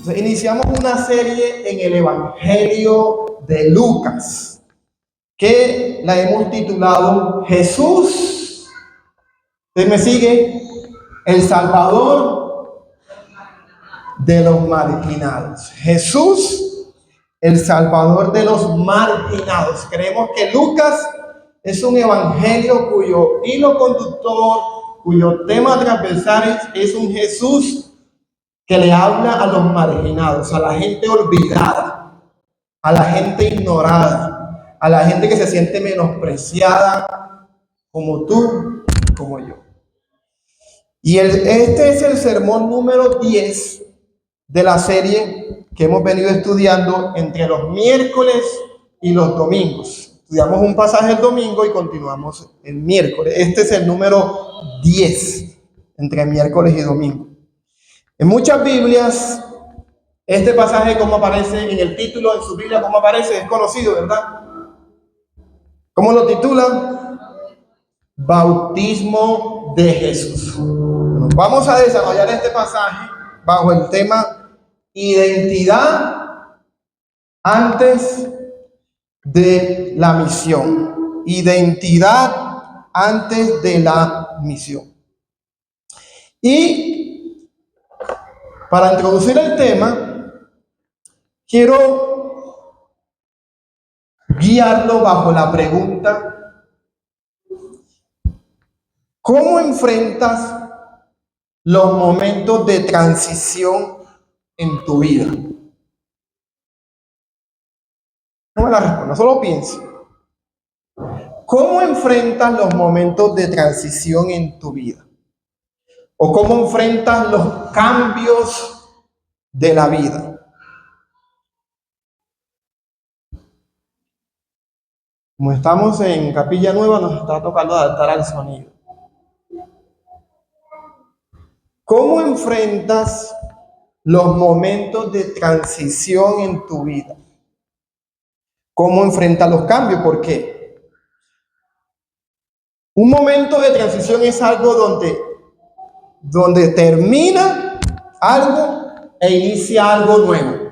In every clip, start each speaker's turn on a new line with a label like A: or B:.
A: Entonces, iniciamos una serie en el Evangelio de Lucas, que la hemos titulado Jesús. ¿Usted me sigue? El Salvador de los marginados. Jesús, el Salvador de los marginados. Creemos que Lucas es un evangelio cuyo hilo conductor, cuyo tema transversal es un Jesús que le habla a los marginados, a la gente olvidada, a la gente ignorada, a la gente que se siente menospreciada, como tú, como yo. Y este es el sermón número 10 de la serie que hemos venido estudiando entre los miércoles y los domingos. Estudiamos un pasaje el domingo y continuamos el miércoles. Este es el número 10 entre miércoles y domingo. En muchas Biblias, este pasaje, como aparece en el título de su Biblia, como aparece, es conocido, ¿verdad? ¿Cómo lo titulan? Bautismo de Jesús. Bueno, vamos a desarrollar este pasaje bajo el tema identidad antes de la misión. Identidad antes de la misión. Y para introducir el tema, quiero guiarlo bajo la pregunta: ¿cómo enfrentas los momentos de transición en tu vida? No me la responda, solo piense. ¿Cómo enfrentas los momentos de transición en tu vida? ¿O cómo enfrentas los cambios de la vida? Como estamos en Capilla Nueva, nos está tocando adaptar al sonido. ¿Cómo enfrentas los momentos de transición en tu vida? ¿Cómo enfrentas los cambios? ¿Por qué? Un momento de transición es algo donde termina algo e inicia algo nuevo.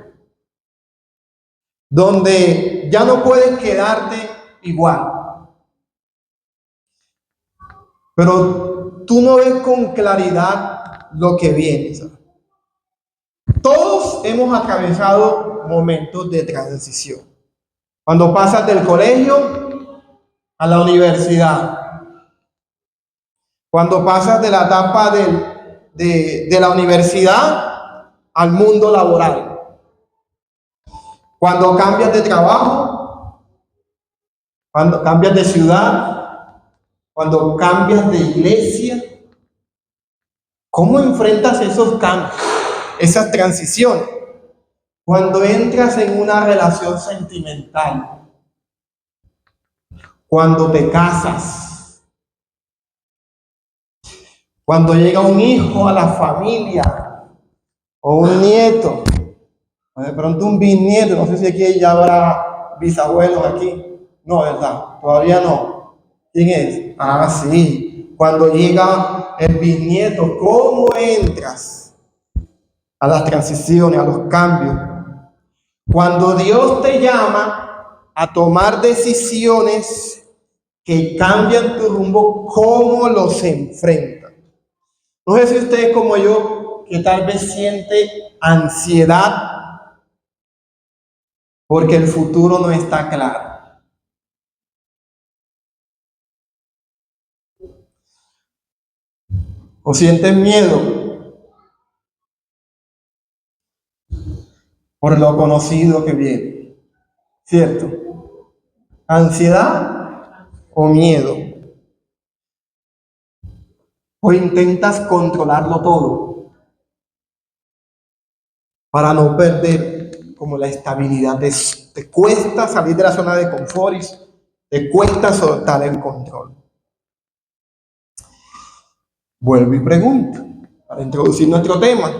A: Donde ya no puedes quedarte igual. Pero tú no ves con claridad lo que viene, ¿sabes? Todos hemos atravesado momentos de transición. Cuando pasas del colegio a la universidad. Cuando pasas de la etapa de la universidad al mundo laboral. Cuando cambias de trabajo. Cuando cambias de ciudad. Cuando cambias de iglesia. ¿Cómo enfrentas esos cambios? Esas transiciones. Cuando entras en una relación sentimental. Cuando te casas. Cuando llega un hijo a la familia. O un nieto. O de pronto un bisnieto. No sé si aquí ya habrá bisabuelos aquí. No, ¿verdad? Todavía no. ¿Quién es? Ah, sí. Cuando llega el bisnieto, ¿cómo entras a las transiciones, a los cambios? Cuando Dios te llama a tomar decisiones que cambian tu rumbo, ¿cómo los enfrentas? No sé si usted es como yo, que tal vez siente ansiedad porque el futuro no está claro. O sientes miedo por lo conocido que viene. ¿Cierto? Ansiedad o miedo. O intentas controlarlo todo para no perder como la estabilidad. Te cuesta salir de la zona de confort y te cuesta soltar el control. Vuelvo y pregunto, para introducir nuestro tema: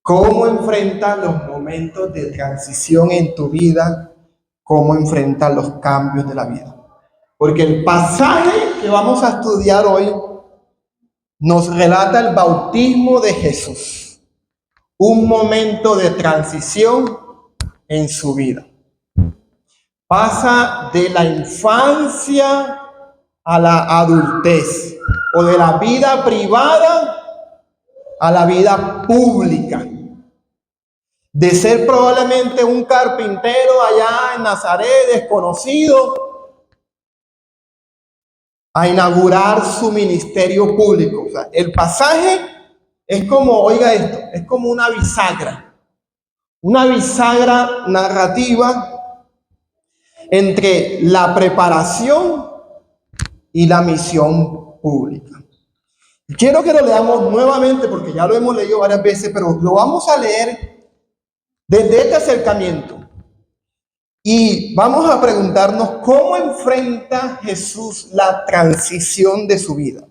A: ¿cómo enfrentas los momentos de transición en tu vida? ¿Cómo enfrentas los cambios de la vida? Porque el pasaje que vamos a estudiar hoy nos relata el bautismo de Jesús. un momento de transición en su vida. Pasa de la infancia a la adultez, o de la vida privada a la vida pública. De ser probablemente un carpintero allá en Nazaret, desconocido, a inaugurar su ministerio público. O sea, el pasaje es como, oiga esto, es como una bisagra narrativa entre la preparación y la misión pública. Quiero que lo leamos nuevamente porque ya lo hemos leído varias veces, pero lo vamos a leer desde este acercamiento. Y vamos a preguntarnos cómo enfrenta Jesús la transición de su vida.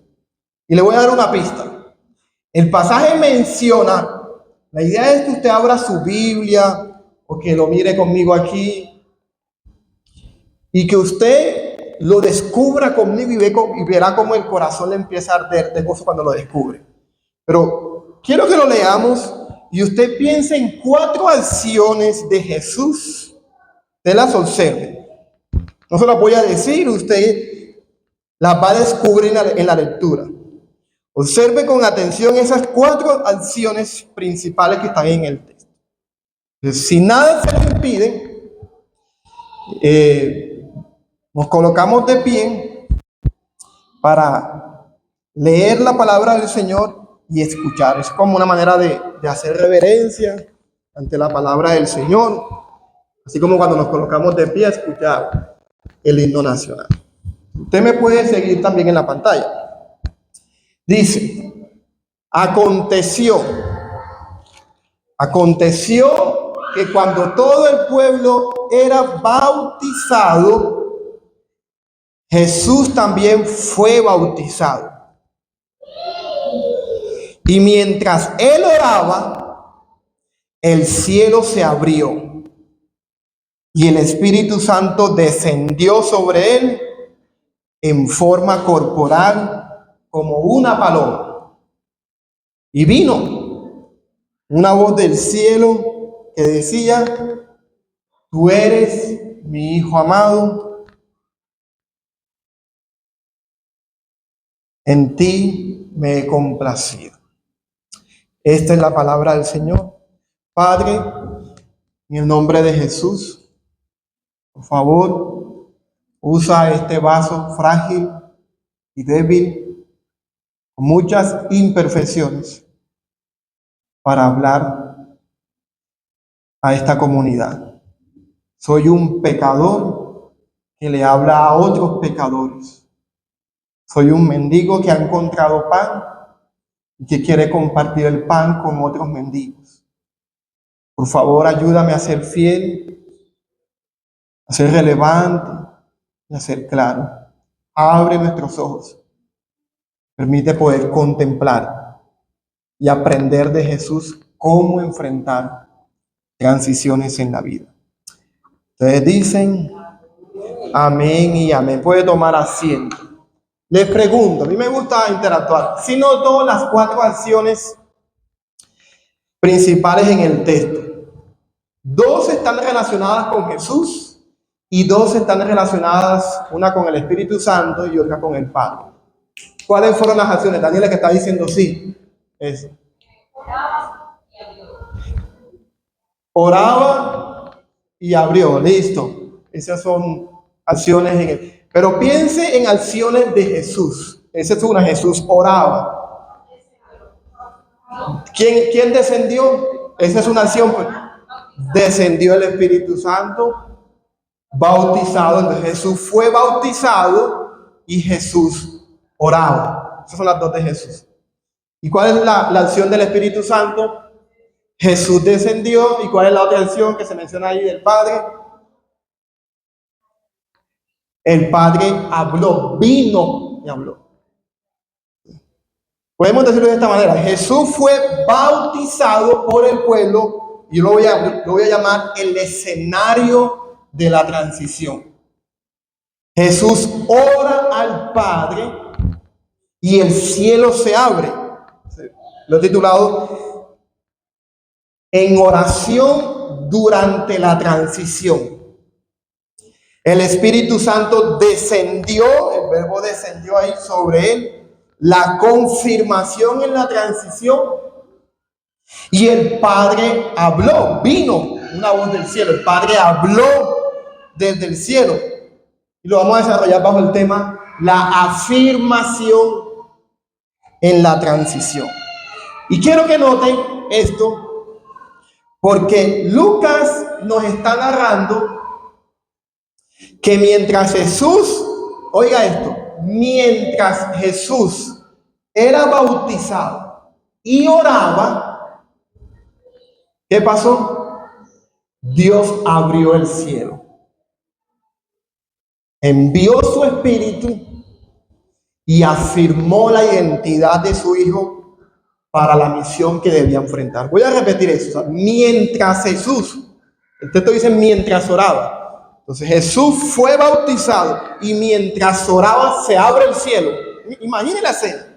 A: Y le voy a dar una pista. El pasaje menciona, la idea es que usted abra su Biblia o que lo mire conmigo aquí y que usted lo descubra conmigo y verá cómo el corazón le empieza a arder de gozo cuando lo descubre. Pero quiero que lo leamos y usted piense en 4 acciones de Jesús. Usted las observe. No se las voy a decir, usted las va a descubrir en la lectura. Observe con atención esas 4 acciones principales que están en el texto. Entonces, si nada se lo impide, nos colocamos de pie para leer la palabra del Señor y escuchar. Es como una manera de hacer reverencia ante la palabra del Señor, así como cuando nos colocamos de pie a escuchar el himno nacional. Usted me puede seguir también en la pantalla. Dice, aconteció que cuando todo el pueblo era bautizado, Jesús también fue bautizado. Y mientras él oraba, el cielo se abrió y el Espíritu Santo descendió sobre él en forma corporal como una paloma. Y vino una voz del cielo que decía, tú eres mi Hijo amado, en ti me he complacido. Esta es la palabra del Señor. Padre, en el nombre de Jesús, por favor, usa este vaso frágil y débil, con muchas imperfecciones, para hablar a esta comunidad. Soy un pecador que le habla a otros pecadores. Soy un mendigo que ha encontrado pan y que quiere compartir el pan con otros mendigos. Por favor, ayúdame a ser fiel, a ser relevante y a ser claro. Abre nuestros ojos. Permite poder contemplar y aprender de Jesús cómo enfrentar transiciones en la vida. Ustedes dicen amén y amén. Puede tomar asiento. Les pregunto, a mí me gusta interactuar. Si noto las 4 acciones principales en el texto. 2 están relacionadas con Jesús y 2 están relacionadas, una con el Espíritu Santo y otra con el Padre. ¿Cuáles fueron las acciones? Daniela que está diciendo sí. Eso. Oraba y abrió. Listo. Esas son acciones en el... Pero piense en acciones de Jesús. Esa es una. Jesús oraba. ¿Quién descendió? Esa es una acción. Pues. Descendió el Espíritu Santo, bautizado. Entonces Jesús fue bautizado y Jesús oraba. Esas son las 2 de Jesús. ¿Y cuál es la acción del Espíritu Santo? Jesús descendió. ¿Y cuál es la otra acción que se menciona ahí del Padre? El Padre habló, vino y habló. Podemos decirlo de esta manera. Jesús fue bautizado por el pueblo y yo lo voy a llamar el escenario de la transición. Jesús ora al Padre y el cielo se abre. Lo he titulado en oración durante la transición. El Espíritu Santo descendió, el verbo descendió ahí sobre él, la confirmación en la transición, y el Padre habló, vino una voz del cielo, el Padre habló desde el cielo, y lo vamos a desarrollar bajo el tema la afirmación en la transición. Y quiero que noten esto, porque Lucas nos está narrando que mientras Jesús, oiga esto, mientras Jesús era bautizado y oraba, ¿qué pasó? Dios abrió el cielo, envió su Espíritu y afirmó la identidad de su Hijo para la misión que debía enfrentar. Voy a repetir eso. O sea, mientras Jesús, el texto dice mientras oraba. Entonces Jesús fue bautizado y mientras oraba se abre el cielo. Imaginen la escena.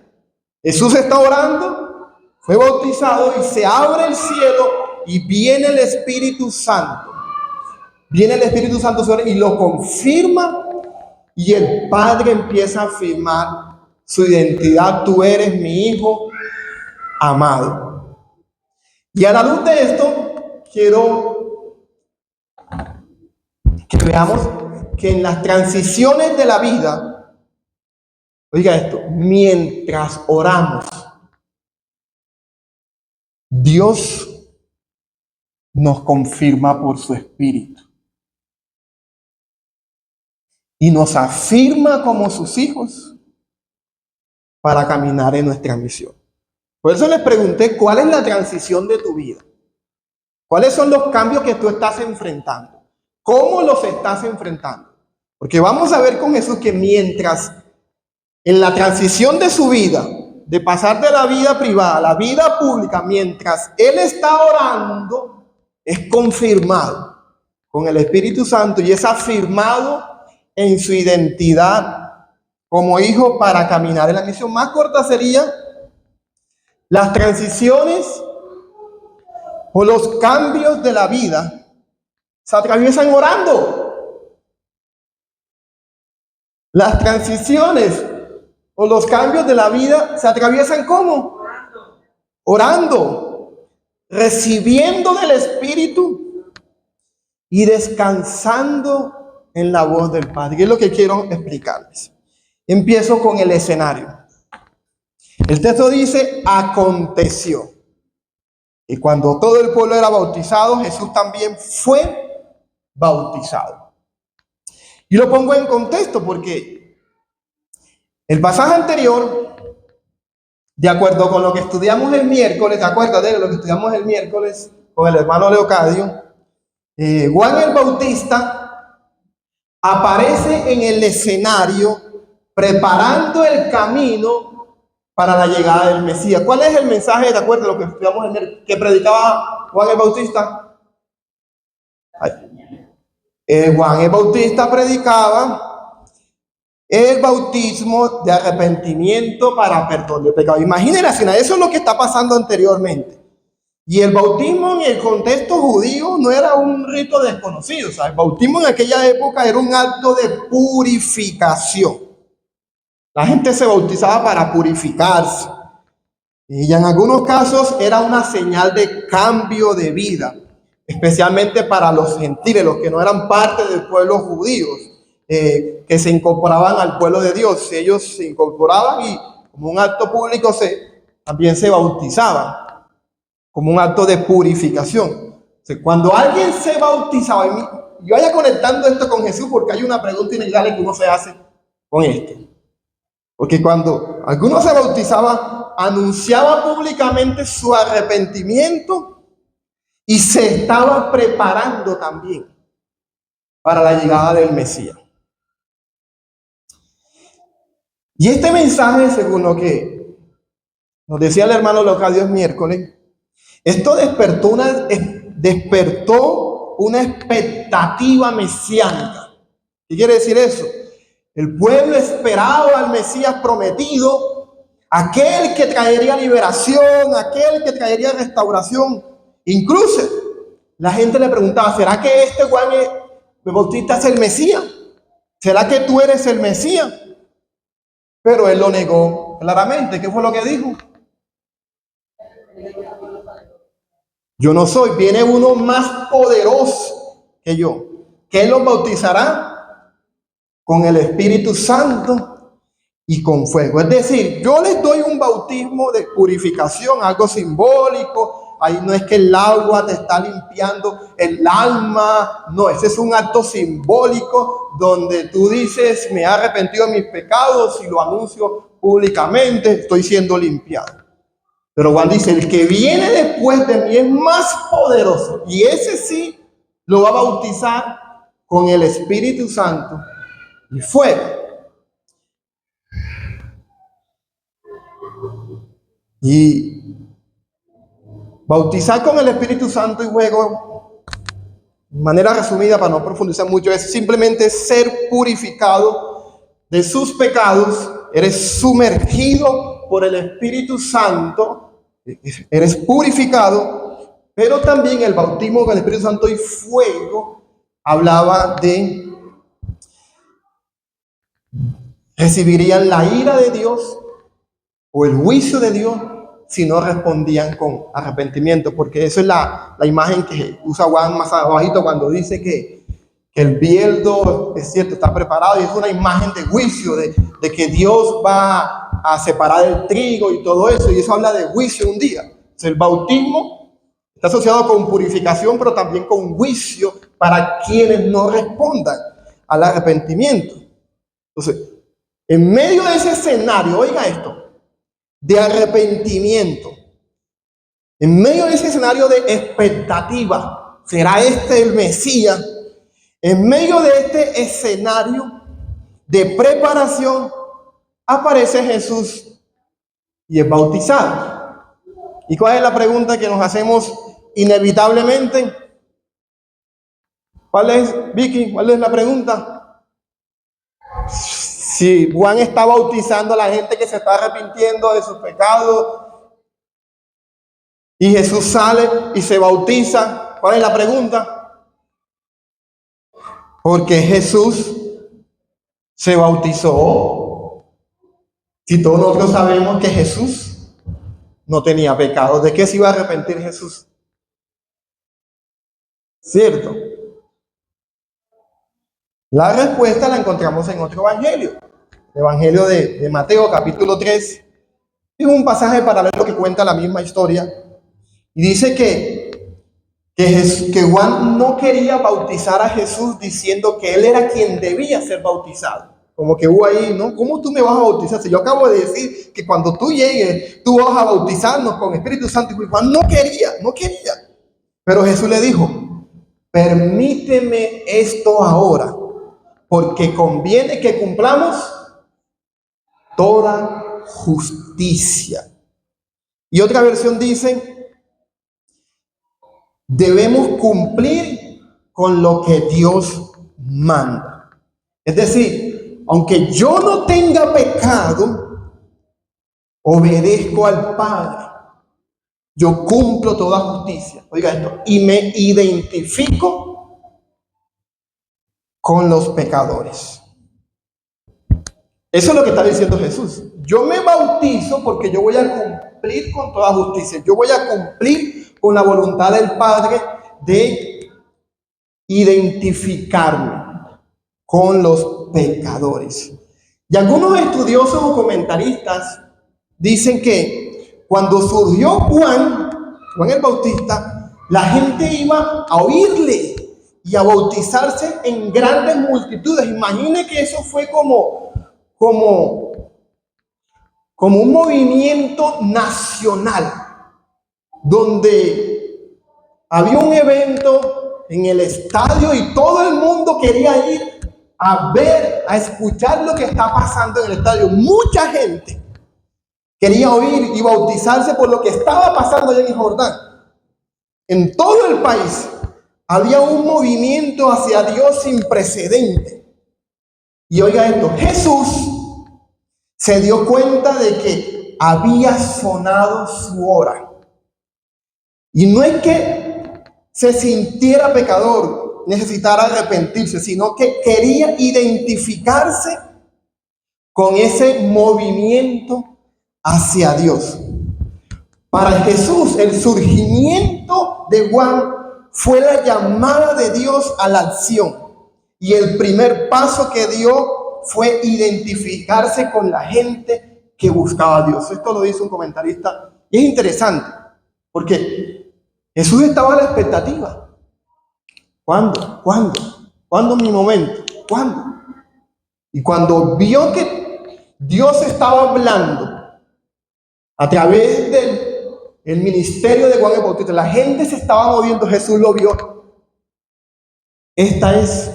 A: Jesús está orando, fue bautizado y se abre el cielo y viene el Espíritu Santo. Viene el Espíritu Santo sobre él y lo confirma, y el Padre empieza a afirmar su identidad. Tú eres mi Hijo amado. Y a la luz de esto, quiero que veamos que en las transiciones de la vida, oiga esto, mientras oramos, Dios nos confirma por su Espíritu y nos afirma como sus hijos para caminar en nuestra misión. Por eso les pregunté, ¿cuál es la transición de tu vida? ¿Cuáles son los cambios que tú estás enfrentando? ¿Cómo los estás enfrentando? Porque vamos a ver con Jesús que mientras en la transición de su vida, de pasar de la vida privada a la vida pública, mientras Él está orando, es confirmado con el Espíritu Santo y es afirmado en su identidad como hijo para caminar en la misión. Más corta sería las transiciones o los cambios de la vida se atraviesan orando. Las transiciones o los cambios de la vida se atraviesan ¿cómo? Orando, recibiendo del Espíritu y descansando en la voz del Padre. Es lo que quiero explicarles. Empiezo con el escenario. El texto dice, aconteció. Y cuando todo el pueblo era bautizado, Jesús también fue bautizado. Y lo pongo en contexto porque el pasaje anterior, de acuerdo con lo que estudiamos el miércoles, ¿te acuerdas de lo que estudiamos el miércoles con el hermano Leocadio? Juan el Bautista aparece en el escenario preparando el camino para la llegada del Mesías. ¿Cuál es el mensaje, de acuerdo a lo que estudiamos el miércoles, que predicaba Juan el Bautista? Juan el Bautista predicaba el bautismo de arrepentimiento para perdón de pecado. Imagínense, eso es lo que está pasando anteriormente. Y el bautismo en el contexto judío no era un rito desconocido. O sea, el bautismo en aquella época era un acto de purificación. La gente se bautizaba para purificarse. Y en algunos casos era una señal de cambio de vida, especialmente para los gentiles, los que no eran parte del pueblo judío, que se incorporaban al pueblo de Dios. Ellos se incorporaban y como un acto público también se bautizaban, como un acto de purificación. O sea, cuando alguien se bautizaba, y vaya conectando esto con Jesús, porque hay una pregunta inevitable que uno se hace con esto. Porque cuando alguno se bautizaba, anunciaba públicamente su arrepentimiento y se estaba preparando también para la llegada del Mesías. Y este mensaje, según lo que nos decía el hermano Leocadio el miércoles, esto despertó una expectativa mesiánica. ¿Qué quiere decir eso? El pueblo esperaba al Mesías prometido, aquel que traería liberación, aquel que traería restauración. Incluso la gente le preguntaba, ¿será que este Juan el Bautista es el Mesías? ¿Será que tú eres el Mesías? Pero él lo negó claramente. ¿Qué fue lo que dijo? Yo no soy, viene uno más poderoso que yo, que él los bautizará con el Espíritu Santo y con fuego. Es decir, yo les doy un bautismo de purificación, algo simbólico. Ahí no es que el agua te está limpiando el alma, no, ese es un acto simbólico donde tú dices, me he arrepentido de mis pecados y lo anuncio públicamente, estoy siendo limpiado. Pero Juan dice, el que viene después de mí es más poderoso. Y ese sí lo va a bautizar con el Espíritu Santo y fuego. Y bautizar con el Espíritu Santo y fuego, de manera resumida, para no profundizar mucho, es simplemente ser purificado de sus pecados. Eres sumergido por el Espíritu Santo. Eres purificado, pero también el bautismo con el Espíritu Santo y fuego hablaba de recibirían la ira de Dios o el juicio de Dios si no respondían con arrepentimiento, porque eso es la imagen que usa Juan más abajito cuando dice que el bieldo, es cierto, está preparado, y es una imagen de juicio, de que Dios va a separar el trigo y todo eso, y eso habla de juicio un día. Entonces, el bautismo está asociado con purificación, pero también con juicio para quienes no respondan al arrepentimiento. Entonces, en medio de ese escenario, oiga esto, de arrepentimiento, en medio de ese escenario de expectativa, ¿será este el Mesías? En medio de este escenario de preparación, aparece Jesús y es bautizado. ¿Y cuál es la pregunta que nos hacemos inevitablemente? ¿Cuál es, Vicky? ¿Cuál es la pregunta? Si Juan está bautizando a la gente que se está arrepintiendo de sus pecados y Jesús sale y se bautiza, ¿cuál es la pregunta? Porque Jesús se bautizó. Si todos nosotros sabemos que Jesús no tenía pecado, ¿de qué se iba a arrepentir Jesús? ¿Cierto? La respuesta la encontramos en otro evangelio, el evangelio de Mateo, capítulo 3. Es un pasaje paralelo que cuenta la misma historia. Y dice que Juan no quería bautizar a Jesús diciendo que él era quien debía ser bautizado. Como que hubo ahí, ¿no? ¿Cómo tú me vas a bautizar? Si yo acabo de decir que cuando tú llegues, tú vas a bautizarnos con Espíritu Santo. Y Juan no quería. Pero Jesús le dijo, permíteme esto ahora, porque conviene que cumplamos toda justicia. Y otra versión dice, debemos cumplir con lo que Dios manda. Es decir, aunque yo no tenga pecado, obedezco al Padre. Yo cumplo toda justicia. Oiga esto, y me identifico con los pecadores. Eso es lo que está diciendo Jesús. Yo me bautizo porque yo voy a cumplir con toda justicia. Yo voy a cumplir con la voluntad del Padre de identificarme con los pecadores. Y algunos estudiosos o comentaristas dicen que cuando surgió Juan el Bautista, la gente iba a oírle y a bautizarse en grandes multitudes. Imagine que eso fue como un movimiento nacional, donde había un evento en el estadio y todo el mundo quería ir a ver, a escuchar lo que está pasando en el estadio. Mucha gente quería oír y bautizarse por lo que estaba pasando allá en Jordán. En todo el país había un movimiento hacia Dios sin precedente. Y oiga esto, Jesús se dio cuenta de que había sonado su hora. Y no es que se sintiera pecador, necesitara arrepentirse, sino que quería identificarse con ese movimiento hacia Dios. Para Jesús, el surgimiento de Juan fue la llamada de Dios a la acción. Y el primer paso que dio fue identificarse con la gente que buscaba a Dios. Esto lo dice un comentarista. Y es interesante, porque Jesús estaba a la expectativa. ¿Cuándo? ¿Cuándo? ¿Cuándo mi momento? ¿Cuándo? Y cuando vio que Dios estaba hablando a través del ministerio de Juan el Bautista, la gente se estaba moviendo, Jesús lo vio. Esta es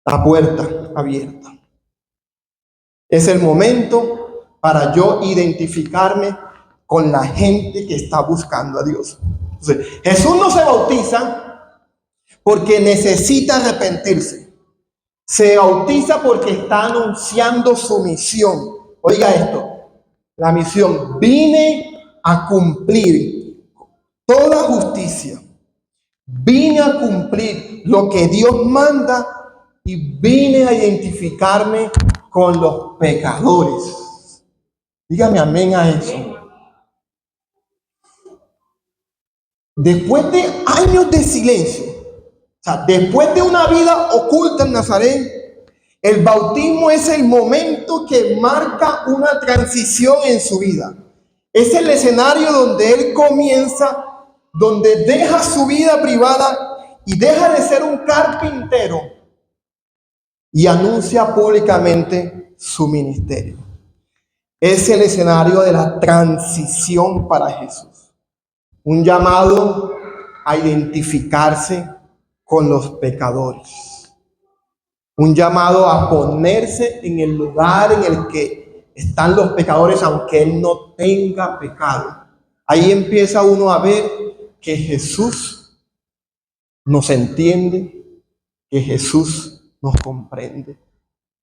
A: la puerta abierta. Es el momento para yo identificarme con la gente que está buscando a Dios. Entonces, Jesús no se bautiza porque necesita arrepentirse. Se bautiza porque está anunciando su misión. Oiga esto, la misión: vine a cumplir toda justicia. Vine a cumplir lo que Dios manda y vine a identificarme con los pecadores. Dígame amén a eso. Después de años de silencio, o sea, después de una vida oculta en Nazaret, el bautismo es el momento que marca una transición en su vida. Es el escenario donde él comienza, donde deja su vida privada y deja de ser un carpintero y anuncia públicamente su ministerio. Es el escenario de la transición para Jesús. Un llamado a identificarse con los pecadores. Un llamado a ponerse en el lugar en el que están los pecadores, aunque él no tenga pecado. Ahí empieza uno a ver que Jesús nos entiende, que Jesús nos comprende,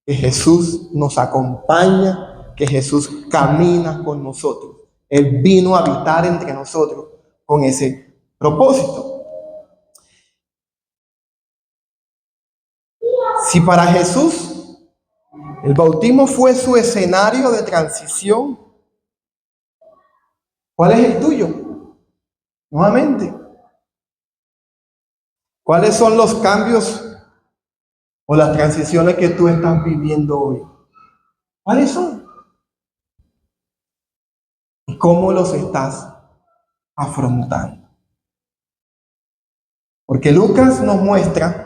A: que Jesús nos acompaña, que Jesús camina con nosotros. Él vino a habitar entre nosotros con ese propósito. Si para Jesús el bautismo fue su escenario de transición, ¿cuál es el tuyo? Nuevamente, ¿cuáles son los cambios o las transiciones que tú estás viviendo hoy? ¿Cuáles son? ¿Y cómo los estás afrontando? Porque Lucas nos muestra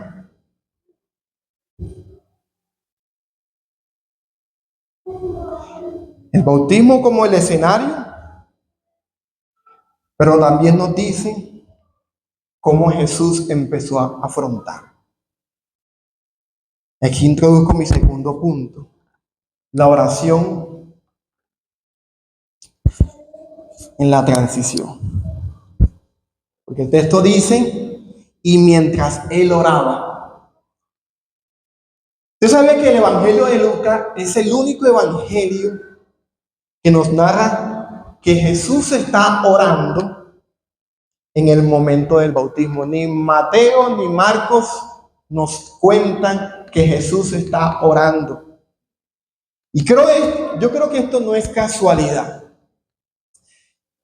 A: el bautismo como el escenario, pero también nos dice cómo Jesús empezó a afrontar. Aquí introduzco mi segundo punto, la oración en la transición. Porque el texto dice, y mientras él oraba. Usted sabe que el Evangelio de Lucas es el único evangelio que nos narra que Jesús está orando en el momento del bautismo. Ni Mateo ni Marcos nos cuentan que Jesús está orando. Y yo creo que esto no es casualidad.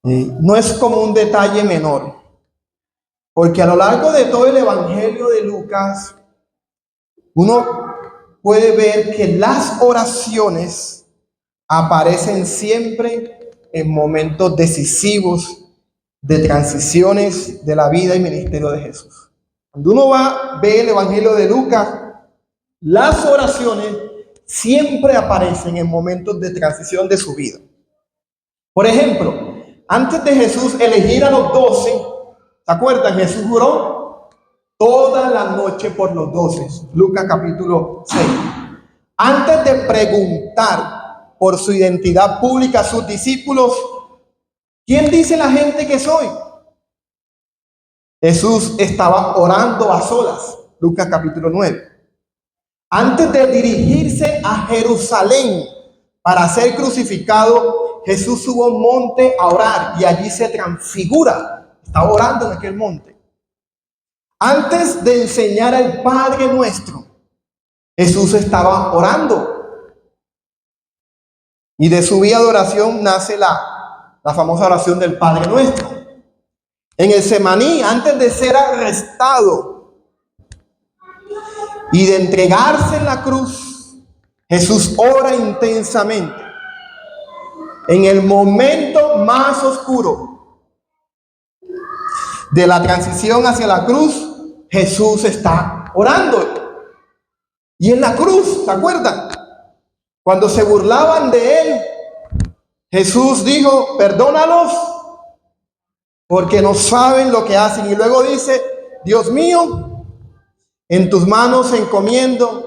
A: No es como un detalle menor. Porque a lo largo de todo el Evangelio de Lucas, uno puede ver que las oraciones aparecen siempre en momentos decisivos de transiciones de la vida y ministerio de Jesús. Cuando uno ve el Evangelio de Lucas, las oraciones siempre aparecen en momentos de transición de su vida. Por ejemplo, antes de Jesús elegir a los 12, ¿se acuerdan? Jesús oró toda la noche por los 12. Lucas capítulo 6. Antes de preguntar por su identidad pública a sus discípulos, ¿quién dice la gente que soy? Jesús estaba orando a solas. Lucas capítulo 9. Antes de dirigirse a Jerusalén para ser crucificado, Jesús subió a un monte a orar y allí se transfigura. Estaba orando en aquel monte. Antes de enseñar al Padre Nuestro, Jesús estaba orando. Y de su vida de oración nace la famosa oración del Padre Nuestro. En el Semaní, antes de ser arrestado y de entregarse en la cruz, Jesús ora intensamente. En el momento más oscuro de la transición hacia la cruz, Jesús está orando. Y en la cruz, ¿se acuerdan? Cuando se burlaban de él, Jesús dijo, perdónalos porque no saben lo que hacen. Y luego dice, Dios mío, en tus manos encomiendo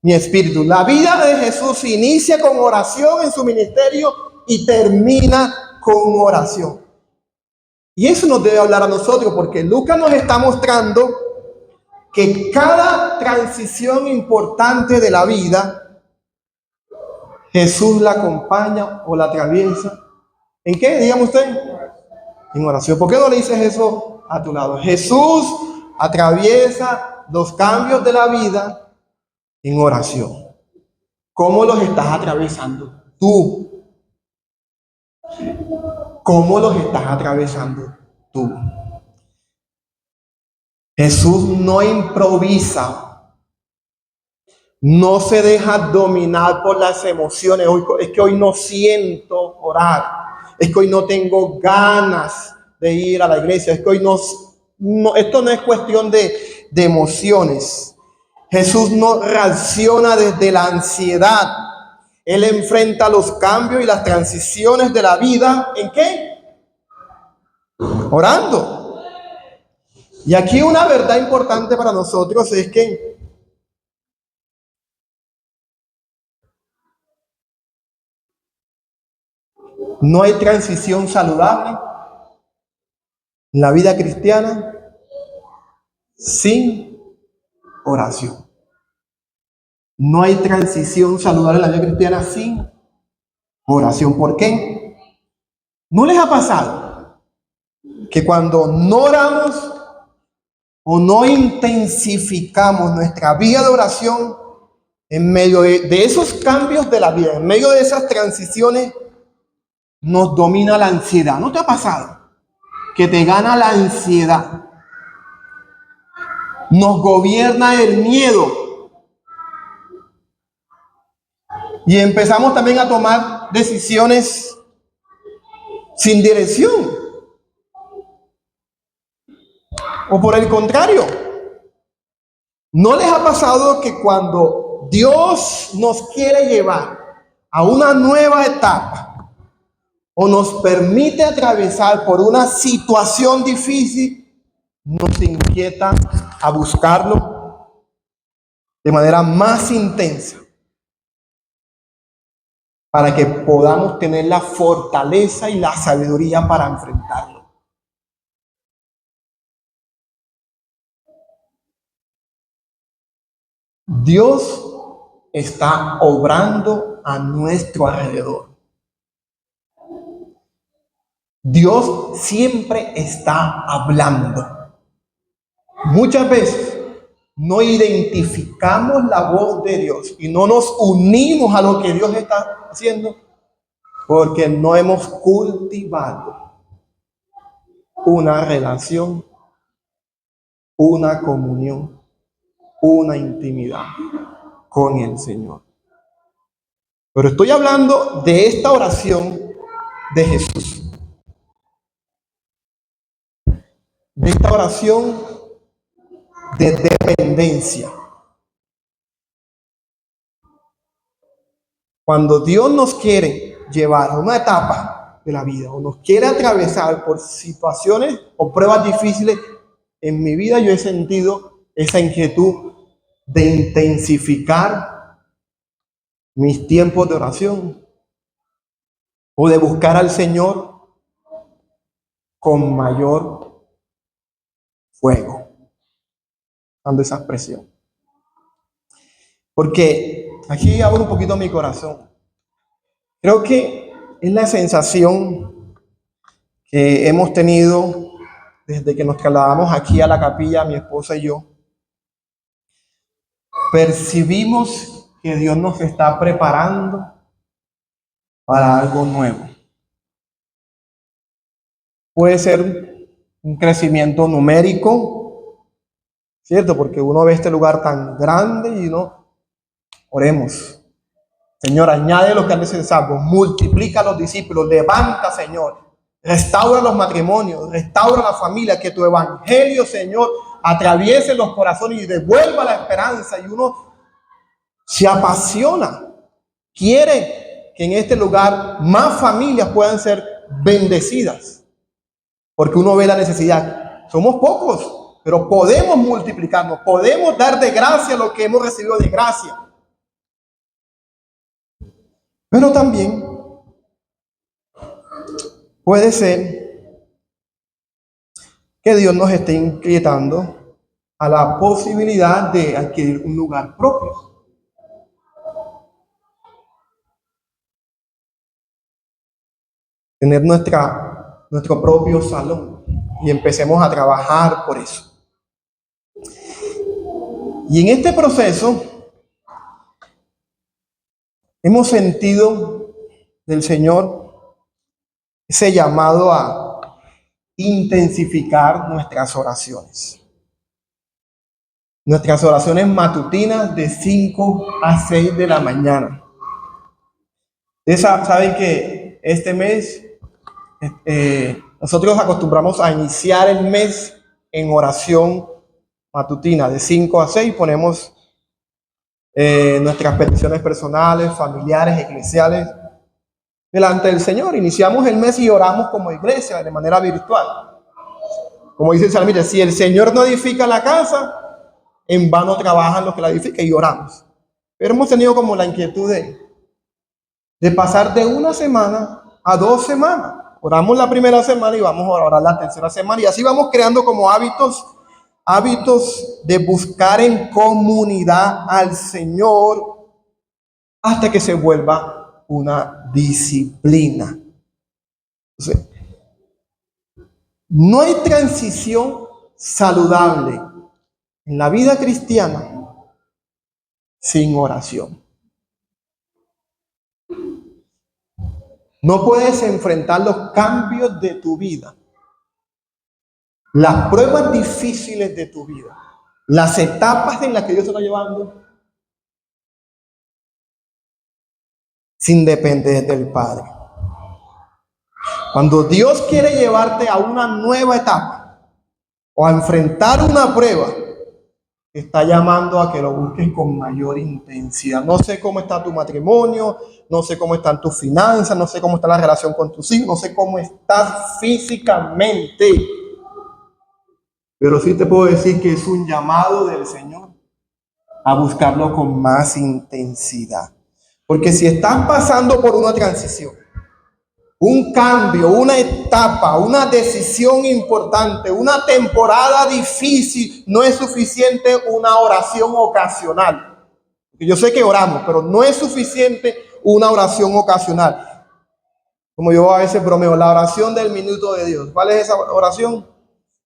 A: mi espíritu. La vida de Jesús inicia con oración en su ministerio y termina con oración. Y eso nos debe hablar a nosotros, porque Lucas nos está mostrando que cada transición importante de la vida, Jesús la acompaña o la atraviesa. ¿En qué? Dígame usted. En oración. ¿Por qué no le dices eso a tu lado? Jesús atraviesa los cambios de la vida en oración. ¿Cómo los estás atravesando tú? ¿Cómo los estás atravesando tú? Jesús no improvisa, no se deja dominar por las emociones. Es que hoy no siento orar, es que hoy no tengo ganas de ir a la iglesia, es que hoy esto no es cuestión de emociones. Jesús no reacciona desde la ansiedad. Él enfrenta los cambios y las transiciones de la vida. ¿En qué? Orando. Y aquí una verdad importante para nosotros es que no hay transición saludable en la vida cristiana sin oración. No hay transición saludable en la vida cristiana sin oración. ¿Por qué? ¿No les ha pasado que cuando no oramos o no intensificamos nuestra vida de oración, en medio de esos cambios de la vida, en medio de esas transiciones, nos domina la ansiedad? ¿No te ha pasado que te gana la ansiedad? Nos gobierna el miedo. Y empezamos también a tomar decisiones sin dirección. O por el contrario, ¿no les ha pasado que cuando Dios nos quiere llevar a una nueva etapa o nos permite atravesar por una situación difícil, nos inquieta a buscarlo de manera más intensa para que podamos tener la fortaleza y la sabiduría para enfrentarlo? Dios está obrando a nuestro alrededor. Dios siempre está hablando. Muchas veces no identificamos la voz de Dios y no nos unimos a lo que Dios está haciendo porque no hemos cultivado una relación, una comunión, una intimidad con el Señor. Pero estoy hablando de esta oración de Jesús, de esta oración de dependencia. Cuando Dios nos quiere llevar a una etapa de la vida o nos quiere atravesar por situaciones o pruebas difíciles, en mi vida yo he sentido esa inquietud de intensificar mis tiempos de oración o de buscar al Señor con mayor fuego, dando esa expresión. Porque aquí abro un poquito mi corazón. Creo que es la sensación que hemos tenido desde que nos trasladamos aquí a la capilla, mi esposa y yo. Percibimos que Dios nos está preparando para algo nuevo. Puede ser un crecimiento numérico, ¿cierto? Porque uno ve este lugar tan grande y oremos. Señor, añade los que han de ser salvos, multiplica a los discípulos, levanta, Señor, restaura los matrimonios, restaura la familia, que tu evangelio, Señor, atraviese los corazones y devuelva la esperanza. Y uno se apasiona, quiere que en este lugar más familias puedan ser bendecidas, porque uno ve la necesidad. Somos pocos, pero podemos multiplicarnos, podemos dar de gracia lo que hemos recibido de gracia. Pero también puede ser que Dios nos esté inquietando a la posibilidad de adquirir un lugar propio. Tener nuestro propio salón y empecemos a trabajar por eso. Y en este proceso hemos sentido del Señor ese llamado a intensificar nuestras oraciones. Nuestras oraciones matutinas de 5 a 6 de la mañana. Saben que este mes nosotros acostumbramos a iniciar el mes en oración matutina de 5 a 6. Ponemos nuestras peticiones personales, familiares, eclesiales delante del Señor. Iniciamos el mes y oramos como iglesia de manera virtual. Como dice el salmista, si el Señor no edifica la casa, en vano trabajan los que la edifican, y oramos. Pero hemos tenido como la inquietud de pasar de una semana a 2 semanas. Oramos la primera semana y vamos a orar la tercera semana, y así vamos creando como hábitos de buscar en comunidad al Señor hasta que se vuelva una disciplina. Entonces, no hay transición saludable en la vida cristiana sin oración. No puedes enfrentar los cambios de tu vida, las pruebas difíciles de tu vida, las etapas en las que Dios te está llevando, sin depender del Padre. Cuando Dios quiere llevarte a una nueva etapa o a enfrentar una prueba, te está llamando a que lo busques con mayor intensidad. No sé cómo está tu matrimonio, no sé cómo están tus finanzas, no sé cómo está la relación con tus hijos, no sé cómo estás físicamente. Pero sí te puedo decir que es un llamado del Señor a buscarlo con más intensidad. Porque si estás pasando por una transición, un cambio, una etapa, una decisión importante, una temporada difícil, no es suficiente una oración ocasional. Yo sé que oramos, pero no es suficiente una oración ocasional. Como yo a veces bromeo, la oración del minuto de Dios. ¿Cuál es esa oración?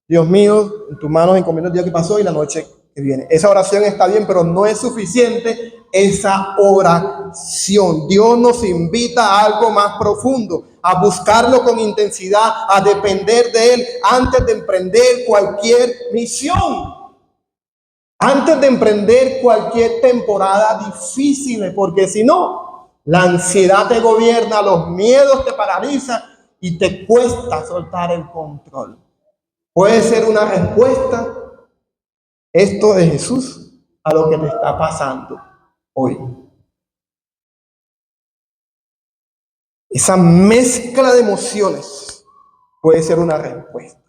A: Dios mío, en tus manos encomiendo el día que pasó y la noche que viene. Esa oración está bien, pero no es suficiente esa oración. Dios nos invita a algo más profundo, a buscarlo con intensidad, a depender de Él antes de emprender cualquier misión, antes de emprender cualquier temporada difícil, porque si no, la ansiedad te gobierna, los miedos te paralizan y te cuesta soltar el control. Puede ser una respuesta esto de Jesús a lo que te está pasando hoy. Esa mezcla de emociones puede ser una respuesta.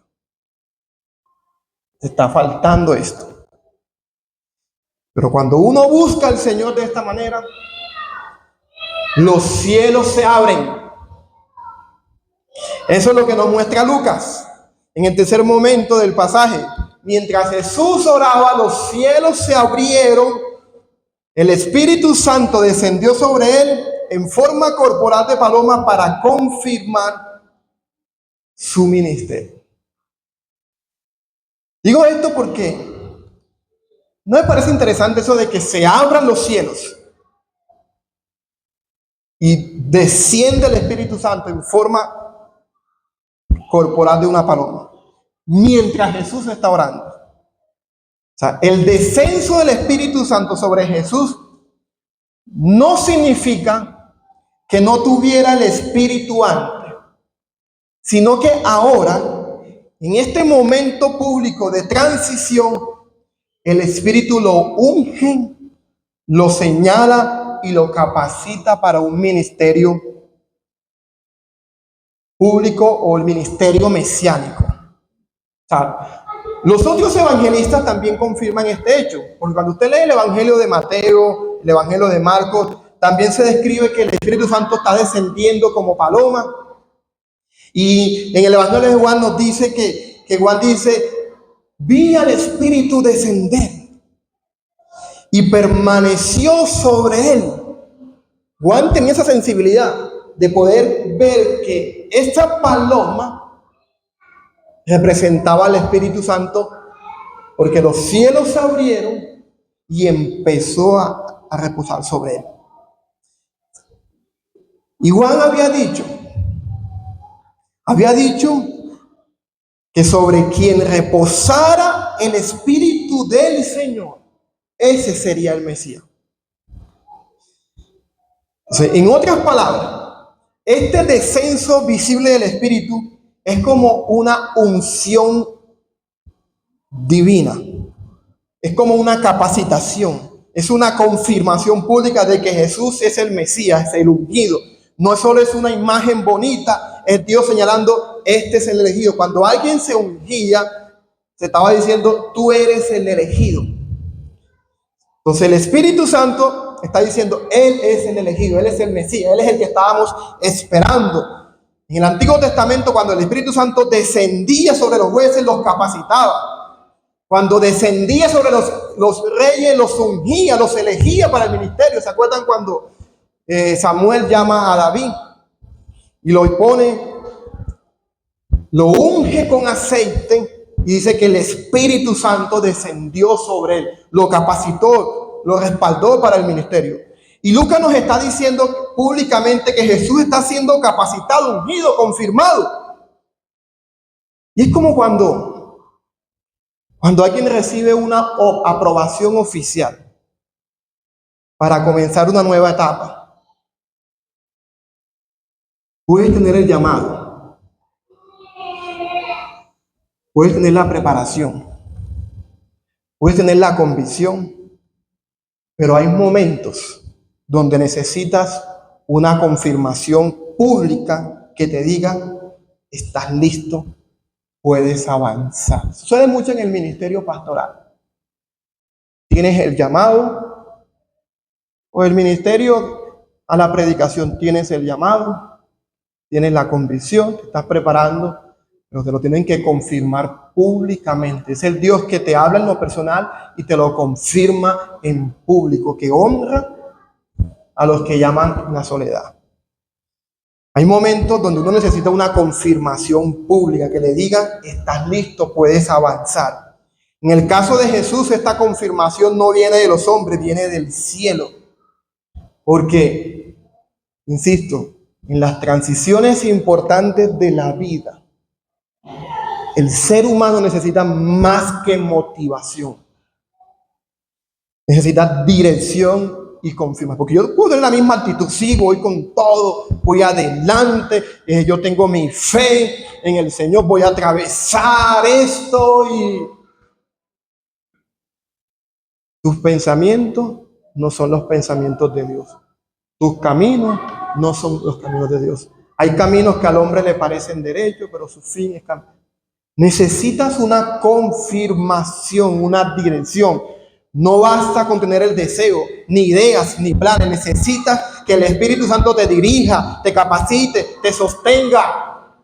A: Te está faltando esto. Pero cuando uno busca al Señor de esta manera, los cielos se abren. Eso es lo que nos muestra Lucas en el tercer momento del pasaje. Mientras Jesús oraba, los cielos se abrieron, el Espíritu Santo descendió sobre él en forma corporal de paloma para confirmar su ministerio. Digo esto porque ¿no me parece interesante eso de que se abran los cielos y desciende el Espíritu Santo en forma corporal de una paloma mientras Jesús está orando? O sea, el descenso del Espíritu Santo sobre Jesús no significa que no tuviera el Espíritu antes, sino que ahora, en este momento público de transición, el Espíritu lo unge, lo señala y lo capacita para un ministerio público o el ministerio mesiánico. O sea, los otros evangelistas también confirman este hecho, porque cuando usted lee el Evangelio de Mateo, el Evangelio de Marcos, también se describe que el Espíritu Santo está descendiendo como paloma. Y en el Evangelio de Juan nos dice que Juan dice, vi al Espíritu descender y permaneció sobre él. Juan tenía esa sensibilidad de poder ver que esta paloma representaba al Espíritu Santo, porque los cielos se abrieron y empezó a reposar sobre él. Y Juan había dicho que sobre quien reposara el Espíritu del Señor, ese sería el Mesías. Entonces, en otras palabras, este descenso visible del Espíritu es como una unción divina, es como una capacitación, es una confirmación pública de que Jesús es el Mesías, es el ungido. No solo es una imagen bonita, es Dios señalando, este es el elegido. Cuando alguien se ungía, se estaba diciendo, tú eres el elegido. Entonces el Espíritu Santo está diciendo, Él es el elegido, Él es el Mesías, Él es el que estábamos esperando. En el Antiguo Testamento, cuando el Espíritu Santo descendía sobre los jueces, los capacitaba. Cuando descendía sobre los reyes, los ungía, los elegía para el ministerio. ¿Se acuerdan cuando Samuel llama a David y lo pone, lo unge con aceite? Y dice que el Espíritu Santo descendió sobre él, lo capacitó, lo respaldó para el ministerio. Y Lucas nos está diciendo públicamente que Jesús está siendo capacitado, ungido, confirmado. Y es como cuando alguien recibe una aprobación oficial para comenzar una nueva etapa. Puedes tener el llamado, puedes tener la preparación, puedes tener la convicción, pero hay momentos donde necesitas una confirmación pública que te diga, estás listo, puedes avanzar. Sucede mucho en el ministerio pastoral. Tienes el llamado, o el ministerio a la predicación, tienes el llamado, tienes la convicción, te estás preparando, pero te lo tienen que confirmar públicamente. Es el Dios que te habla en lo personal y te lo confirma en público, que honra a los que llaman la soledad. Hay momentos donde uno necesita una confirmación pública que le diga, estás listo, puedes avanzar. En el caso de Jesús, esta confirmación no viene de los hombres, viene del cielo. Porque, insisto, en las transiciones importantes de la vida, el ser humano necesita más que motivación. Necesita dirección y confirma, porque yo puedo tener la misma actitud, sí, voy con todo, voy adelante, yo tengo mi fe en el Señor, voy a atravesar esto, y tus pensamientos no son los pensamientos de Dios, tus caminos no son los caminos de Dios. Hay caminos que al hombre le parecen derechos, pero su fin es camino. Necesitas una confirmación, una dirección. No basta con tener el deseo, ni ideas, ni planes. Necesitas que el Espíritu Santo te dirija, te capacite, te sostenga,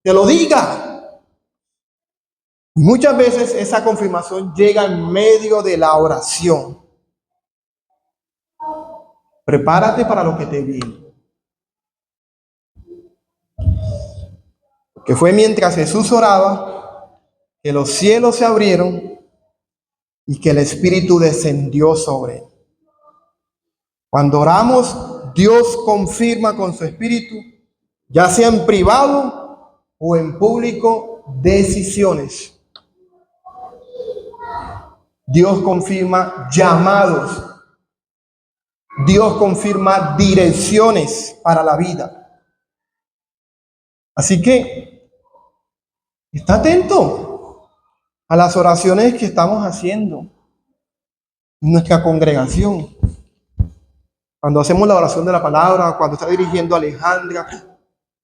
A: te lo diga. Y muchas veces esa confirmación llega en medio de la oración. Prepárate para lo que te viene. que fue mientras Jesús oraba, que los cielos se abrieron y que el Espíritu descendió sobre él. Cuando oramos, Dios confirma con su Espíritu, ya sea en privado o en público, decisiones. Dios confirma llamados. Dios confirma direcciones para la vida. Así que está atento a las oraciones que estamos haciendo en nuestra congregación. Cuando hacemos la oración de la palabra, cuando está dirigiendo a Alejandra,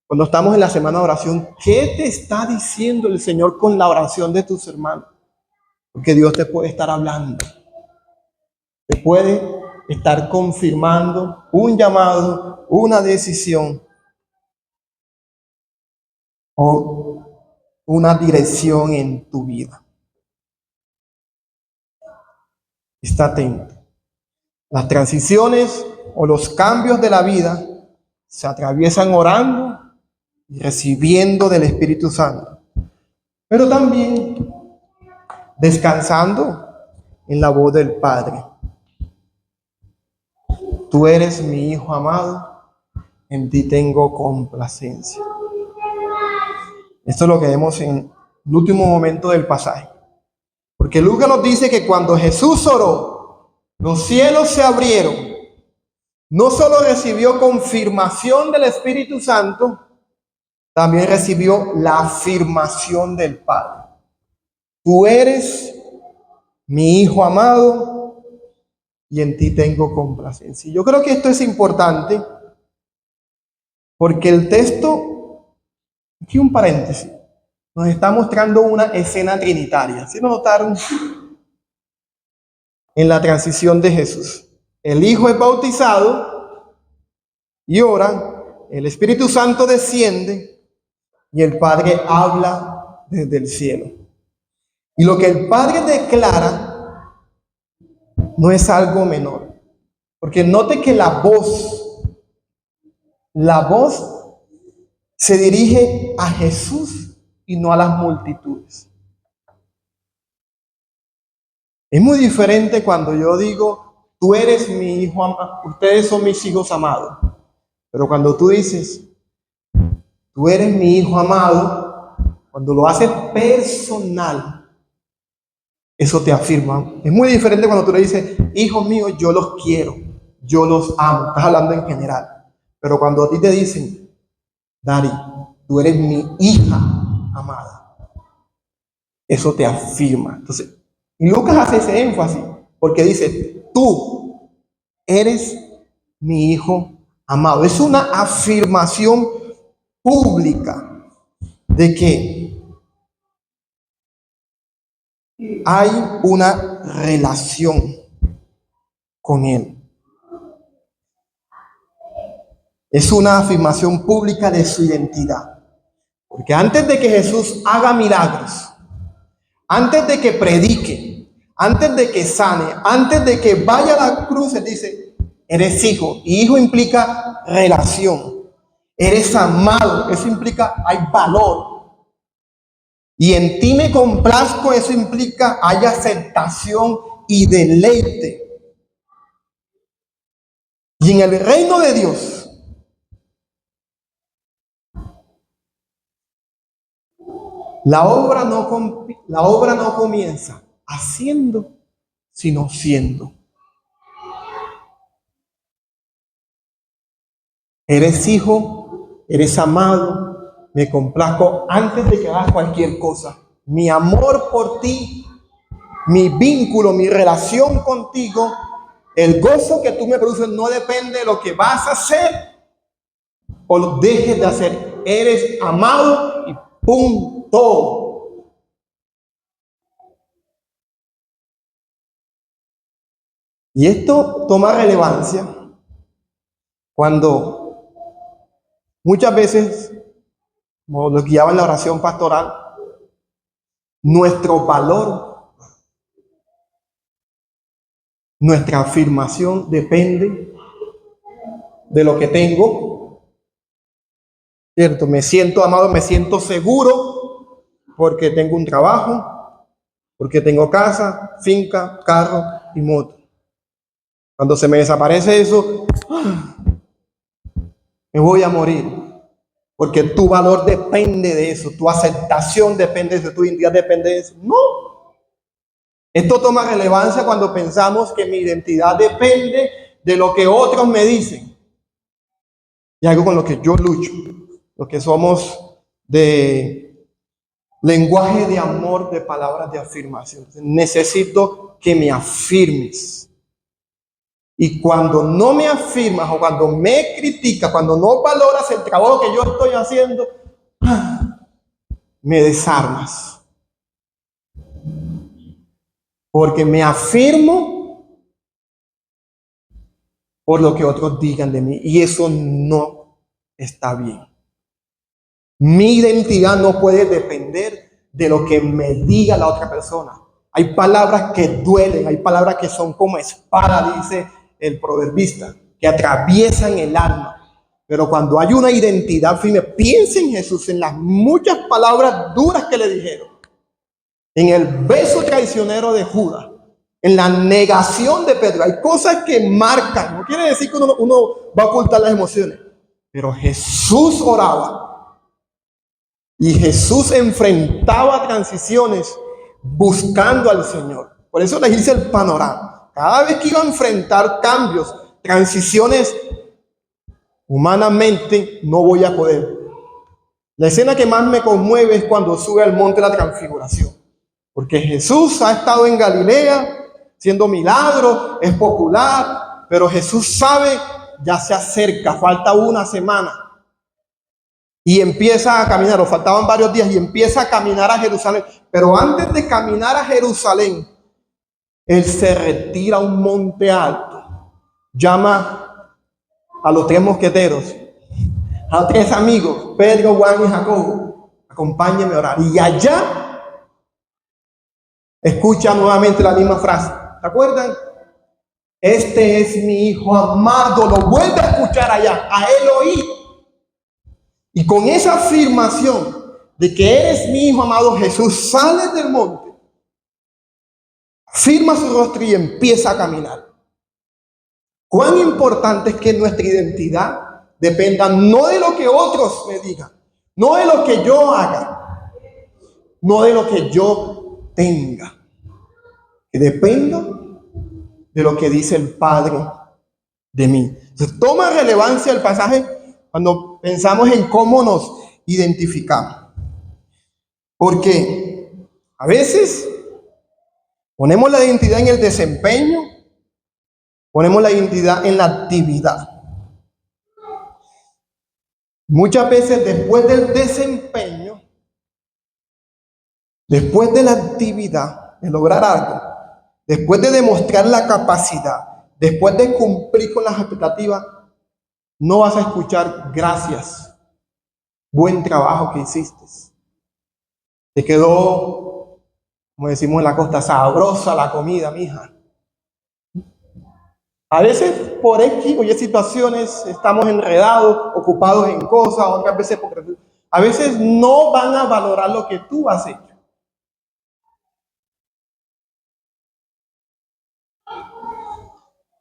A: cuando estamos en la semana de oración, ¿qué te está diciendo el Señor con la oración de tus hermanos? Porque Dios te puede estar hablando, te puede estar confirmando un llamado, una decisión o una dirección en tu vida. Está atento. Las transiciones o los cambios de la vida se atraviesan orando y recibiendo del Espíritu Santo, pero también descansando en la voz del Padre. Tú eres mi Hijo amado, en ti tengo complacencia. Esto es lo que vemos en el último momento del pasaje. Porque Lucas nos dice que cuando Jesús oró, los cielos se abrieron. No solo recibió confirmación del Espíritu Santo, también recibió la afirmación del Padre. Tú eres mi Hijo amado y en ti tengo complacencia. Yo creo que esto es importante porque el texto, aquí un paréntesis, nos está mostrando una escena trinitaria. ¿Sí lo notaron? En la transición de Jesús. El Hijo es bautizado y ora, el Espíritu Santo desciende y el Padre habla desde el cielo. Y lo que el Padre declara no es algo menor. Porque note que la voz se dirige a Jesús y no a las multitudes. Es muy diferente cuando yo digo, tú eres mi hijo amado, ustedes son mis hijos amados. Pero cuando tú dices, tú eres mi hijo amado, cuando lo haces personal, eso te afirma. Es muy diferente cuando tú le dices, hijos míos, yo los quiero, yo los amo. Estás hablando en general. Pero cuando a ti te dicen, Dari, tú eres mi hija amada, eso te afirma. Entonces, y Lucas hace ese énfasis porque dice, tú eres mi hijo amado. Es una afirmación pública de que hay una relación con él. Es una afirmación pública de su identidad. Porque antes de que Jesús haga milagros, antes de que predique, antes de que sane, antes de que vaya a la cruz, él dice, eres hijo. Y hijo implica relación. Eres amado. Eso implica hay valor. Y en ti me complazco. Eso implica hay aceptación y deleite. Y en el reino de Dios, la obra no comienza haciendo, sino siendo. Eres hijo, eres amado, me complazco antes de que hagas cualquier cosa. Mi amor por ti, mi vínculo, mi relación contigo, el gozo que tú me produces no depende de lo que vas a hacer o lo dejes de hacer. Eres amado y punto. Y esto toma relevancia cuando muchas veces, como nos guiaba en la oración pastoral, nuestro valor, nuestra afirmación depende de lo que tengo, ¿cierto? Me siento amado, me siento seguro porque tengo un trabajo, porque tengo casa, finca, carro y moto. Cuando se me desaparece eso, me voy a morir, porque tu valor depende de eso, tu aceptación depende de eso, tu identidad depende de eso. No. Esto toma relevancia cuando pensamos que mi identidad depende de lo que otros me dicen. Y algo con lo que yo lucho, lo que somos de lenguaje de amor, de palabras de afirmación. Necesito que me afirmes. Y cuando no me afirmas o cuando me criticas, cuando no valoras el trabajo que yo estoy haciendo, me desarmas. Porque me afirmo por lo que otros digan de mí. Y eso no está bien. Mi identidad no puede depender de lo que me diga la otra persona. Hay palabras que duelen, hay palabras que son como espada, dice el proverbista, que atraviesan el alma. Pero cuando hay una identidad firme, piensa en Jesús, en las muchas palabras duras que le dijeron, en el beso traicionero de Judas, en la negación de Pedro. Hay cosas que marcan. No quiere decir que uno va a ocultar las emociones, pero Jesús oraba y Jesús enfrentaba transiciones buscando al Señor. Por eso les hice el panorama. Cada vez que iba a enfrentar cambios, transiciones, humanamente no voy a poder. La escena que más me conmueve es cuando sube al monte de la transfiguración. Porque Jesús ha estado en Galilea haciendo milagros, es popular, pero Jesús sabe, ya se acerca, falta una semana. Y empieza a caminar, o faltaban varios días, y empieza a caminar a Jerusalén. Pero antes de caminar a Jerusalén, Él se retira a un monte alto, llama a los 3 mosqueteros, a 3 amigos, Pedro, Juan y Jacobo, acompáñenme a orar. Y allá escucha nuevamente la misma frase. ¿Se acuerdan? Este es mi hijo amado. Lo vuelve a escuchar allá, a él oí. Y con esa afirmación de que eres mi hijo amado, Jesús sale del monte, firma su rostro y empieza a caminar. Cuán importante es que nuestra identidad dependa no de lo que otros me digan, no de lo que yo haga, no de lo que yo tenga, que dependo de lo que dice el Padre de mí. Entonces, toma relevancia el pasaje cuando pensamos en cómo nos identificamos. Porque a veces ponemos la identidad en el desempeño, ponemos la identidad en la actividad. Muchas veces después del desempeño, después de la actividad, de lograr algo, después de demostrar la capacidad, después de cumplir con las expectativas, no vas a escuchar gracias, buen trabajo que hiciste. Te quedó, como decimos en la costa, sabrosa la comida, mija. A veces por X o Y situaciones estamos enredados, ocupados en cosas, otras veces porque a veces no van a valorar lo que tú has hecho.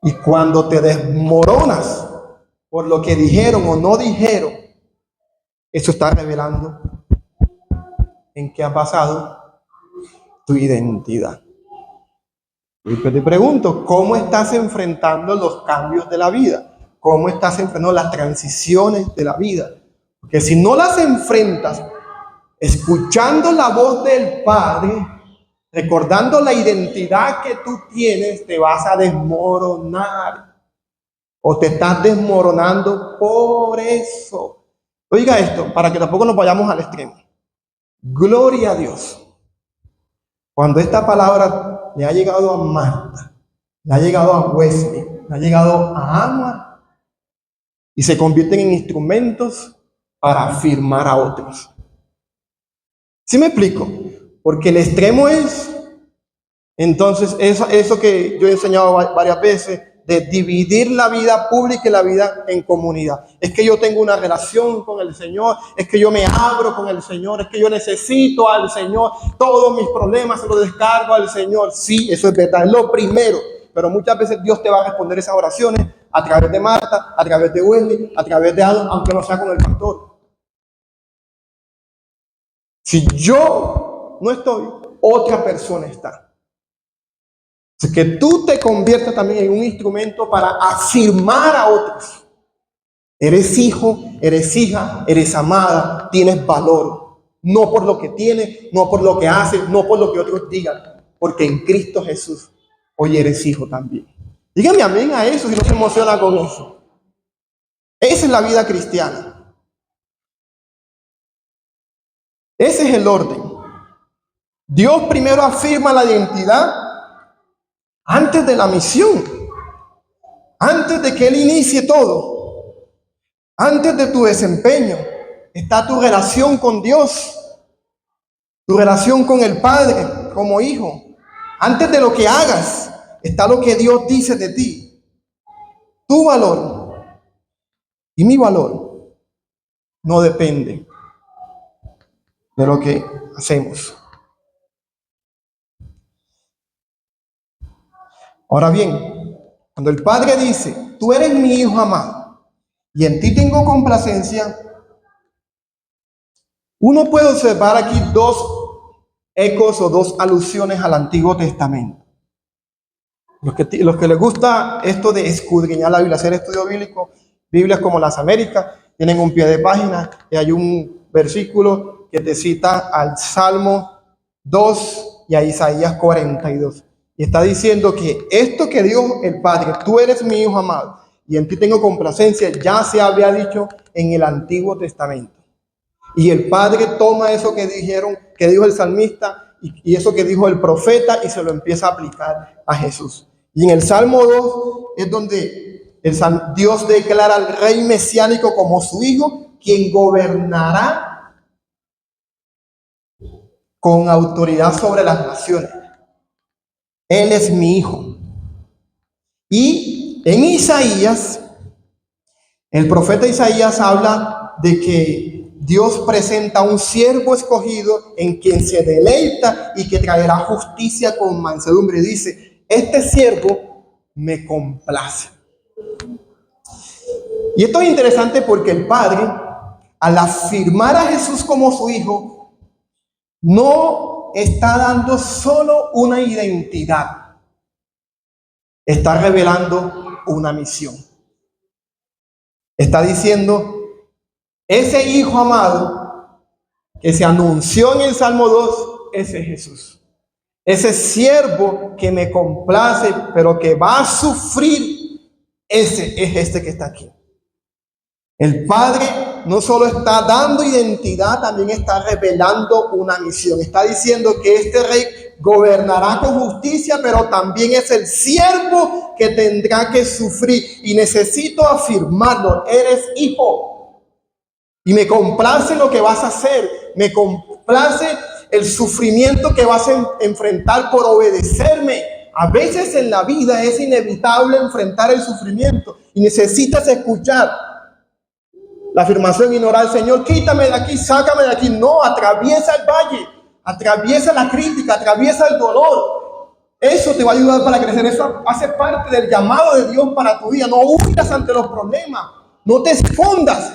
A: Y cuando te desmoronas por lo que dijeron o no dijeron, eso está revelando en qué ha basado tu identidad. Y te pregunto, ¿cómo estás enfrentando los cambios de la vida? ¿Cómo estás enfrentando las transiciones de la vida? Porque si no las enfrentas escuchando la voz del Padre, recordando la identidad que tú tienes, te vas a desmoronar. O te estás desmoronando por eso. Oiga esto, para que tampoco nos vayamos al extremo. Gloria a Dios. Cuando esta palabra le ha llegado a Marta, le ha llegado a Wesley, le ha llegado a Ama, y se convierten en instrumentos para afirmar a otros. ¿Sí me explico? Porque el extremo es, entonces, eso que yo he enseñado varias veces, de dividir la vida pública y la vida en comunidad. Es que yo tengo una relación con el Señor, es que yo me abro con el Señor, es que yo necesito al Señor, todos mis problemas se los descargo al Señor. Sí, eso es verdad, es lo primero, pero muchas veces Dios te va a responder esas oraciones a través de Marta, a través de Wendy, a través de Adam, aunque no sea con el pastor. Si yo no estoy, otra persona está. Así que tú te conviertes también en un instrumento para afirmar a otros. Eres hijo, eres hija, eres amada, tienes valor. No por lo que tienes, no por lo que haces, no por lo que otros digan. Porque en Cristo Jesús hoy eres hijo también. Dígame amén a eso si no se emociona con eso. Esa es la vida cristiana. Ese es el orden. Dios primero afirma la identidad antes de la misión, antes de que Él inicie todo, antes de tu desempeño, está tu relación con Dios, tu relación con el Padre como hijo. Antes de lo que hagas, está lo que Dios dice de ti. Tu valor y mi valor no depende de lo que hacemos. Ahora bien, cuando el Padre dice, tú eres mi hijo amado y en ti tengo complacencia, uno puede observar aquí dos ecos o dos alusiones al Antiguo Testamento. Los que les gusta esto de escudriñar la Biblia, hacer estudio bíblico, Biblias como las Américas, tienen un pie de página y hay un versículo que te cita al Salmo 2 y a Isaías 42. Y está diciendo que esto que dijo el Padre, tú eres mi hijo amado y en ti tengo complacencia, ya se había dicho en el Antiguo Testamento. Y el Padre toma eso que dijo el salmista y eso que dijo el profeta y se lo empieza a aplicar a Jesús. Y en el Salmo 2 es donde Dios declara al rey mesiánico como su hijo, quien gobernará con autoridad sobre las naciones. Él es mi hijo. Y en Isaías, el profeta Isaías habla de que Dios presenta un siervo escogido en quien se deleita y que traerá justicia con mansedumbre. Dice, este siervo me complace. Y esto es interesante porque el Padre, al afirmar a Jesús como su hijo, no está dando solo una identidad, está revelando una misión. Está diciendo, ese hijo amado que se anunció en el Salmo 2, ese es Jesús. Ese siervo que me complace, pero que va a sufrir, ese es este que está aquí. El Padre no solo está dando identidad, también está revelando una misión. Está diciendo que este rey gobernará con justicia, pero también es el siervo que tendrá que sufrir. Y necesito afirmarlo, eres hijo. Y me complace lo que vas a hacer. Me complace el sufrimiento que vas a enfrentar por obedecerme. A veces en la vida es inevitable enfrentar el sufrimiento y necesitas escuchar la afirmación ignorar, Señor, quítame de aquí, sácame de aquí. No, atraviesa el valle, atraviesa la crítica, atraviesa el dolor. Eso te va a ayudar para crecer. Eso hace parte del llamado de Dios para tu vida. No huyas ante los problemas, no te escondas,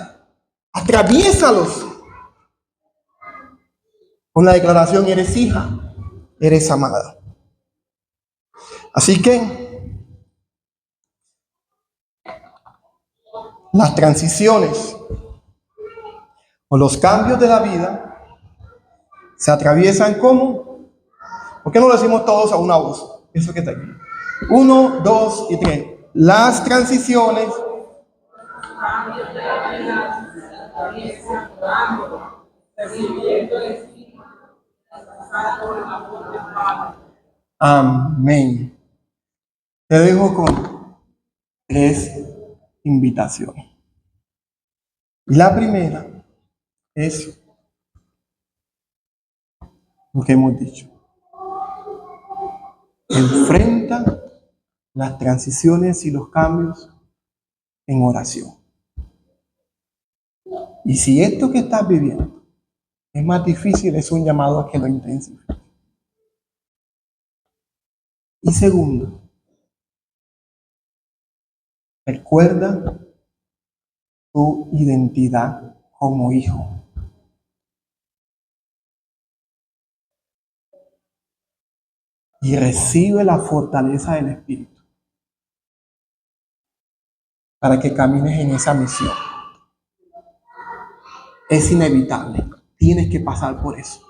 A: atraviésalos. Con la declaración, eres hija, eres amada. Así que las transiciones o los cambios de la vida se atraviesan como, ¿por qué no lo decimos todos a una voz? Eso que está aquí. 1, 2 y 3. Las transiciones amén. Te dejo con 3 invitaciones. La primera es lo que hemos dicho. Enfrenta las transiciones y los cambios en oración. Y si esto que estás viviendo es más difícil, es un llamado a que lo intensifiques. Y segundo, recuerda tu identidad como hijo. Y recibe la fortaleza del Espíritu para que camines en esa misión. Es inevitable. Tienes que pasar por eso.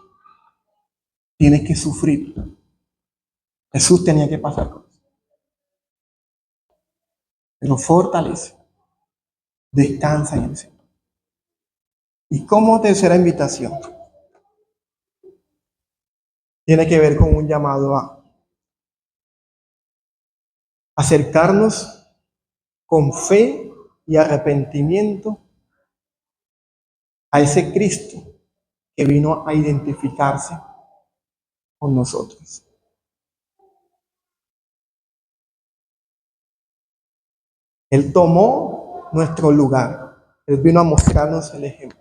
A: Tienes que sufrir. Jesús tenía que pasar por eso. Pero fortalece. Descansa en el Señor. Y como tercera invitación, tiene que ver con un llamado a acercarnos con fe y arrepentimiento a ese Cristo que vino a identificarse con nosotros. Él tomó nuestro lugar. Él vino a mostrarnos el ejemplo.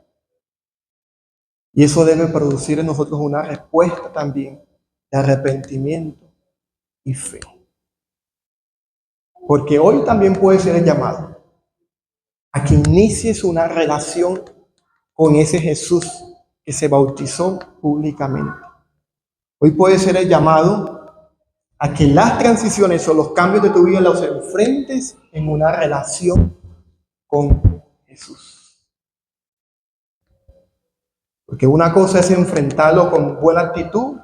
A: Y eso debe producir en nosotros una respuesta también de arrepentimiento y fe. Porque hoy también puede ser el llamado a que inicies una relación con ese Jesús que se bautizó públicamente. Hoy puede ser el llamado a que las transiciones o los cambios de tu vida los enfrentes en una relación con Jesús. Porque una cosa es enfrentarlo con buena actitud,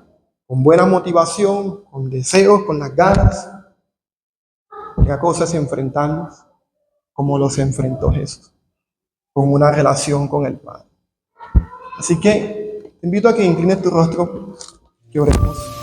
A: con buena motivación, con deseos, con las ganas. Otra cosa es enfrentarnos como los enfrentó Jesús, con una relación con el Padre. Así que te invito a que inclines tu rostro, que oremos.